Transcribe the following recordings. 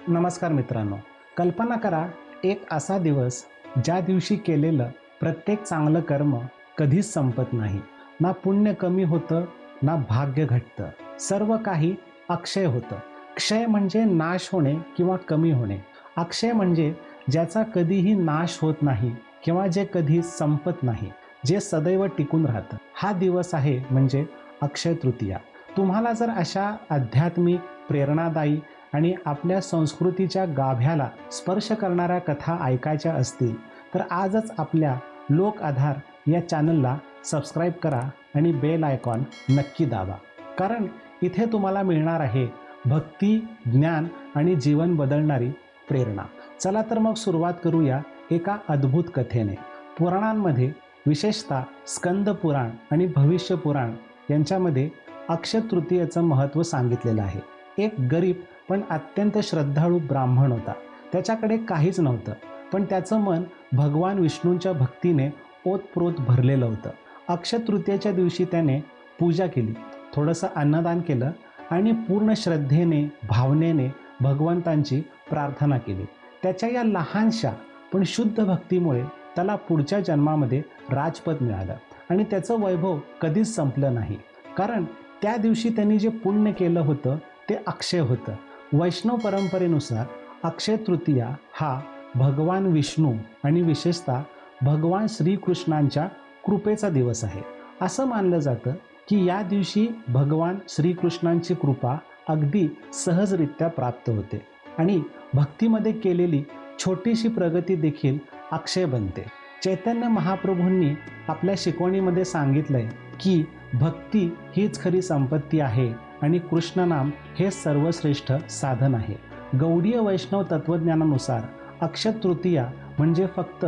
नमस्कार मित्रांनो, कल्पना करा एक असा दिवस ज्या दिवशी केलेलं प्रत्येक चांगलं कर्म कधीच संपत नाही. ना पुण्य कमी होतं, ना भाग्य घटतं. सर्व काही अक्षय होतं. क्षय म्हणजे नाश होणे किंवा कमी होणे. अक्षय म्हणजे ज्याचा कधीही नाश होत नाही किंवा जे कधी संपत नाही, जे सदैव टिकून राहतं. हा दिवस आहे म्हणजे अक्षय तृतीया. तुम्हाला जर अशा आध्यात्मिक, प्रेरणादायी आणि आपल्या संस्कृतीच्या गाभ्याला स्पर्श करणाऱ्या कथा ऐकायच्या असतील तर आजच आपल्या लोक आधार या चॅनलला सबस्क्राईब करा आणि बेल आयकॉन नक्की दाबा. कारण इथे तुम्हाला मिळणार आहे भक्ती, ज्ञान आणि जीवन बदलणारी प्रेरणा. चला तर मग सुरुवात करूया एका अद्भुत कथेने. पुराणांमध्ये विशेषतः स्कंद पुराण आणि भविष्य पुराण यांच्यामध्ये अक्षय तृतीयेचं महत्त्व सांगितलेलं आहे. एक गरीब पण अत्यंत श्रद्धाळू ब्राह्मण होता. त्याच्याकडे काहीच नव्हतं, पण त्याचं मन भगवान विष्णूंच्या भक्तीने ओतप्रोत भरलेलं होतं. अक्षय तृतीयेच्या दिवशी त्याने पूजा केली, थोडंसं अन्नदान केलं आणि पूर्ण श्रद्धेने, भावनेने भगवंतांची प्रार्थना केली. त्याच्या या लहानशा पण शुद्ध भक्तीमुळे त्याला पुढच्या जन्मामध्ये राजपद मिळालं आणि त्याचं वैभव कधीच संपलं नाही. कारण त्या दिवशी त्यांनी जे पुण्य केलं होतं ते अक्षय होतं. वैष्णव परंपरेनुसार अक्षय तृतीया हा भगवान विष्णू आणि विशेषतः भगवान श्रीकृष्णांच्या कृपेचा दिवस आहे. असं मानलं जातं की या दिवशी भगवान श्रीकृष्णांची कृपा अगदी सहजरित्या प्राप्त होते आणि भक्तीमध्ये केलेली छोटीशी प्रगती देखील अक्षय बनते. चैतन्य महाप्रभूंनी आपल्या शिकवणीमध्ये सांगितलंय की भक्ती हीच खरी संपत्ती आहे आणि कृष्णनाम हे सर्वश्रेष्ठ साधन आहे. गौडीय वैष्णव तत्त्वज्ञानानुसार अक्षय तृतीया म्हणजे फक्त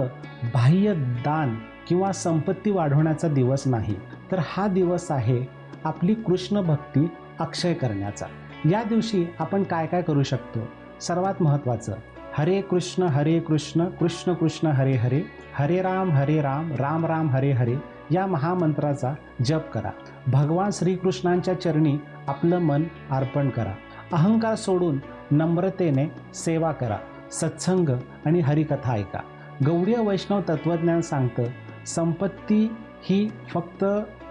बाह्य दान किंवा संपत्ती वाढवण्याचा दिवस नाही, तर हा दिवस आहे आपली कृष्ण भक्ती अक्षय करण्याचा. या दिवशी आपण काय काय करू शकतो? सर्वात महत्त्वाचं, हरे कृष्ण कृष्ण कृष्ण हरे हरे, हरे राम राम राम हरे हरे या महामंत्राचा जप करा. भगवान श्रीकृष्णांच्या चरणी आपलं मन अर्पण करा. अहंकार सोडून नम्रतेने सेवा करा. सत्संग आणि हरिकथा ऐका. गौडीय वैष्णव तत्त्वज्ञान सांगतं, संपत्ती ही फक्त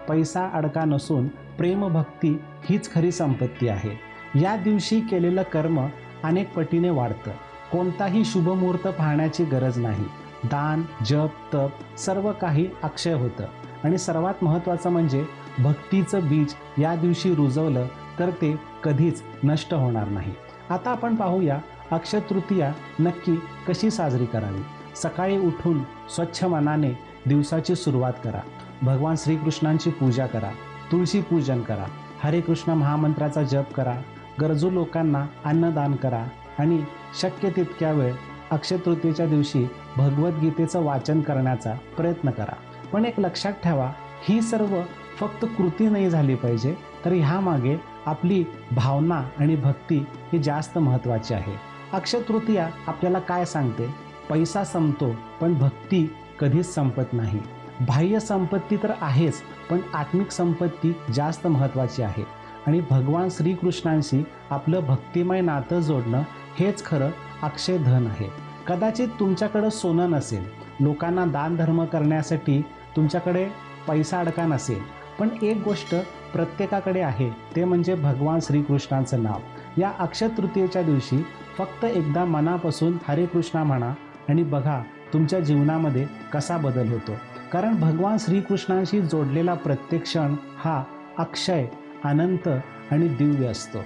पैसा अडका नसून प्रेमभक्ती हीच खरी संपत्ती आहे. या दिवशी केलेलं कर्म अनेक पटीने वाढतं. कोणताही शुभमुहूर्त पाहण्याची गरज नाही. दान, जप, तप सर्व काही अक्षय होतं आणि सर्वात महत्त्वाचं म्हणजे भक्तीचं बीज या दिवशी रुजवलं तर ते कधीच नष्ट होणार नाही. आता आपण पाहूया अक्षय तृतीया नक्की कशी साजरी करावी. सकाळी उठून स्वच्छ मनाने दिवसाची सुरुवात करा. भगवान श्रीकृष्णांची पूजा करा, तुळशी पूजन करा, हरे कृष्ण महामंत्राचा जप करा, गरजू लोकांना अन्नदान करा आणि शक्य तितक्या वेळ अक्षय तृतीयेच्या दिवशी भगवद्गीतेचं वाचन करण्याचा प्रयत्न करा. पण एक लक्षात ठेवा, ही सर्व फक्त कृती नाही झाली पाहिजे, तर ह्यामागे आपली भावना आणि भक्ती ही जास्त महत्त्वाची आहे. अक्षय तृतीया आपल्याला काय सांगते? पैसा संपतो पण भक्ती कधीच संपत नाही. बाह्य संपत्ती तर आहेच, पण आत्मिक संपत्ती जास्त महत्त्वाची आहे आणि भगवान श्रीकृष्णांशी आपलं भक्तिमय नातं जोडणं हेच खरं अक्षय धन आहे. कदाचित तुमच्याकडं सोनं नसेल, लोकांना दानधर्म करण्यासाठी तुमच्याकडे पैसा अडका नसेल, पण एक गोष्ट प्रत्येकाकडे आहे, ते म्हणजे भगवान श्रीकृष्णांचं नाव. या अक्षय तृतीयेच्या दिवशी फक्त एकदा मनापासून हरे कृष्णा म्हणा आणि बघा तुमच्या जीवनामध्ये कसा बदल होतो. कारण भगवान श्रीकृष्णांशी जोडलेला प्रत्येक क्षण हा अक्षय, अनंत आणि दिव्य असतो.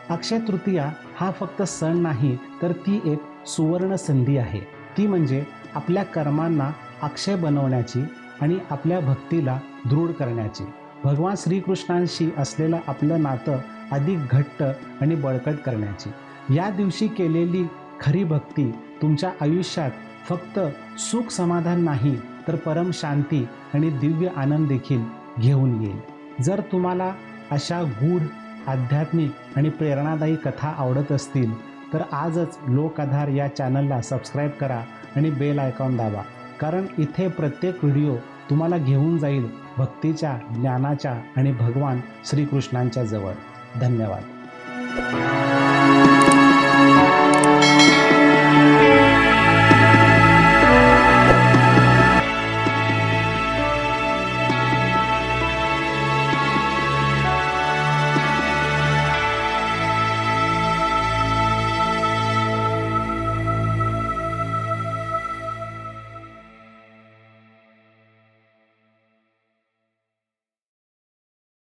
अक्षय तृतीया हा फक्त सण नाही, तर ती एक सुवर्ण संधी आहे. ती म्हणजे आपल्या कर्मांना अक्षय बनवण्याची आणि आपल्या भक्तीला दृढ करण्याची. भगवान श्रीकृष्णांशी असलेलं आपलं नातं अधिक घट्ट आणि बळकट करण्याची. या दिवशी केलेली खरी भक्ती तुमच्या आयुष्यात फक्त सुख समाधान नाही, तर परम शांती आणि दिव्य आनंद देखील घेऊन येईल. जर तुम्हाला अशा गूढ, आध्यात्मिक आणि प्रेरणादायी कथा आवडत असतील तर आजच लोक आधार या चॅनलला सबस्क्राईब करा आणि बेल आयकॉन दाबा. कारण इथे प्रत्येक व्हिडिओ तुम्हाला घेऊन जाईल भक्तीच्या, ज्ञानाच्या आणि भगवान श्रीकृष्णांच्या जवळ. धन्यवाद.